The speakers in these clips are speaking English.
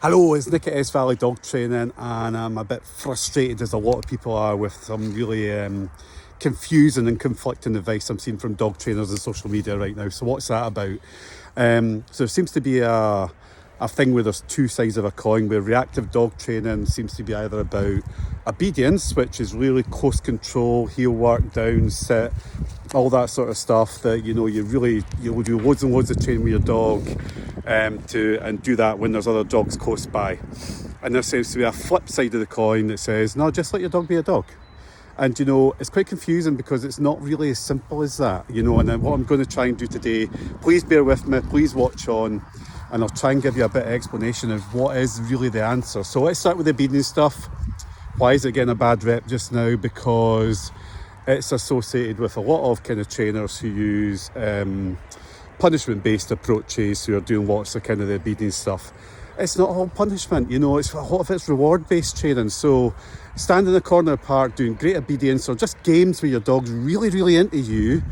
Hello, it's Nick at S Valley Dog Training, and I'm a bit frustrated, as a lot of people are, with some really confusing and conflicting advice I'm seeing from dog trainers on social media right now. So what's that about? So there seems to be a thing where there's two sides of a coin, where reactive dog training seems to be either about obedience, which is really close control, heel work, down, sit, all that sort of stuff that you'll do loads and loads of training with your dog and do that when there's other dogs close by. And there seems to be a flip side of the coin that says, no, just let your dog be a dog. And it's quite confusing because it's not really as simple as that, and then what I'm going to try and do today, please bear with me, please watch on, and I'll try and give you a bit of explanation of what is really the answer. So let's start with the obedience stuff. Why is it getting a bad rep just now? Because it's associated with a lot of kind of trainers who use punishment-based approaches, who are doing lots of kind of the obedience stuff. It's not all punishment, it's a lot of it's reward-based training. So stand in the corner of the park doing great obedience, or just games where your dog's really, really into you,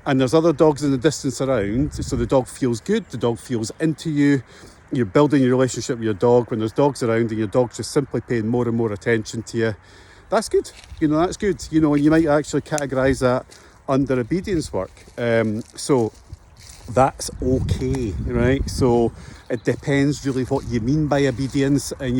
and there's other dogs in the distance around, so the dog feels good, the dog feels into you, you're building your relationship with your dog. When there's dogs around and your dog's just simply paying more and more attention to you, that's good, that's good, and you might actually categorise that under obedience work. So that's okay, right? So it depends really what you mean by obedience. And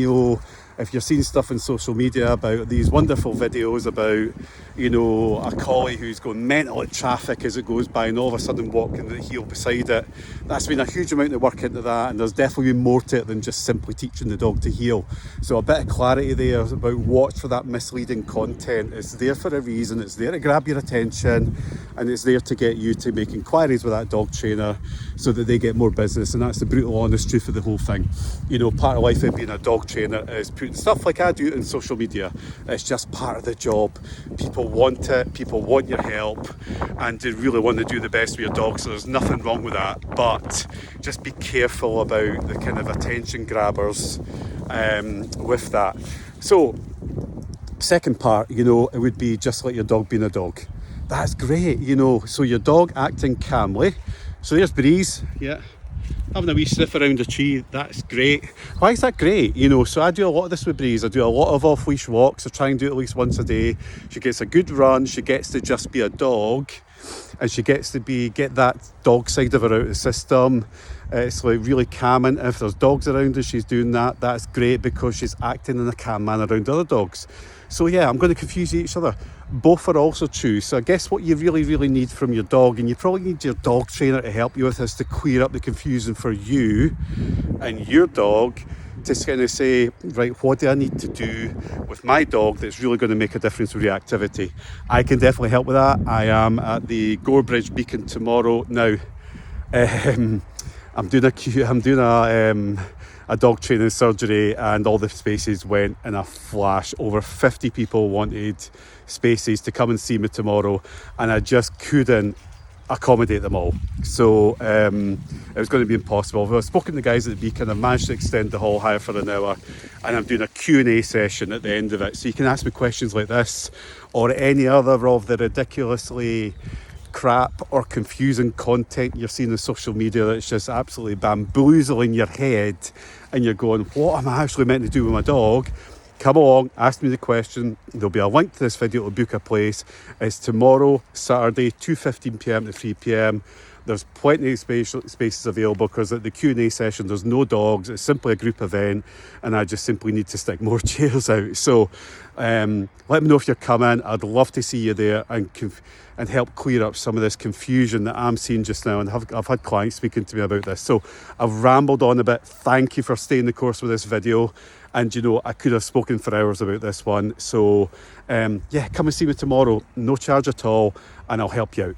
if you're seeing stuff on social media about these wonderful videos about a collie who's going mental at traffic as it goes by, and all of a sudden walking the heel beside it, that's been a huge amount of work into that, and there's definitely been more to it than just simply teaching the dog to heel. So a bit of clarity there about watch for that misleading content. It's there for a reason, it's there to grab your attention, and it's there to get you to make inquiries with that dog trainer so that they get more business. And that's the brutal honest truth of the whole thing. Part of life of being a dog trainer is putting stuff like I do on social media. It's just part of the job. People want it, people want your help, and they really want to do the best with your dog, so there's nothing wrong with that. But just be careful about the kind of attention grabbers with that. So second part, it would be just let your dog be a dog. That's great, so your dog acting calmly. So there's Breeze, yeah, having a wee sniff around a tree. That's great. Why is that great? So I do a lot of this with Breeze. I do a lot of off-leash walks. I try and do it at least once a day. She gets a good run. She gets to just be a dog, and she gets to get that dog side of her out of the system. It's like really calming. If there's dogs around her, she's doing that. That's great because she's acting in a calm manner around other dogs. So yeah, I'm going to confuse each other. Both are also true. So I guess what you really, really need from your dog, and you probably need your dog trainer to help you with, is to clear up the confusion for you and your dog, to kind of say, right, what do I need to do with my dog that's really going to make a difference with reactivity? I can definitely help with that. I am at the Gorebridge Beacon tomorrow. Now, I'm doing a dog training surgery, and all the spaces went in a flash. Over 50 people wanted spaces to come and see me tomorrow, and I just couldn't accommodate them all. So it was going to be impossible. I've spoken to the guys at the Beacon. I've managed to extend the hall hire for an hour, and I'm doing a Q&A session at the end of it. So you can ask me questions like this, or any other of the ridiculously crap or confusing content you're seeing on social media that's just absolutely bamboozling your head, and you're going, what am I actually meant to do with my dog? Come along, ask me the question. There'll be a link to this video to book a place. It's tomorrow, Saturday, 2:15 p.m. to 3 p.m. There's plenty of spaces available, because at the Q&A session there's no dogs. It's simply a group event, and I just simply need to stick more chairs out. So let me know if you're coming. I'd love to see you there and help clear up some of this confusion that I'm seeing just now. And I've had clients speaking to me about this. So I've rambled on a bit. Thank you for staying the course with this video. And I could have spoken for hours about this one. So yeah, come and see me tomorrow. No charge at all, and I'll help you out.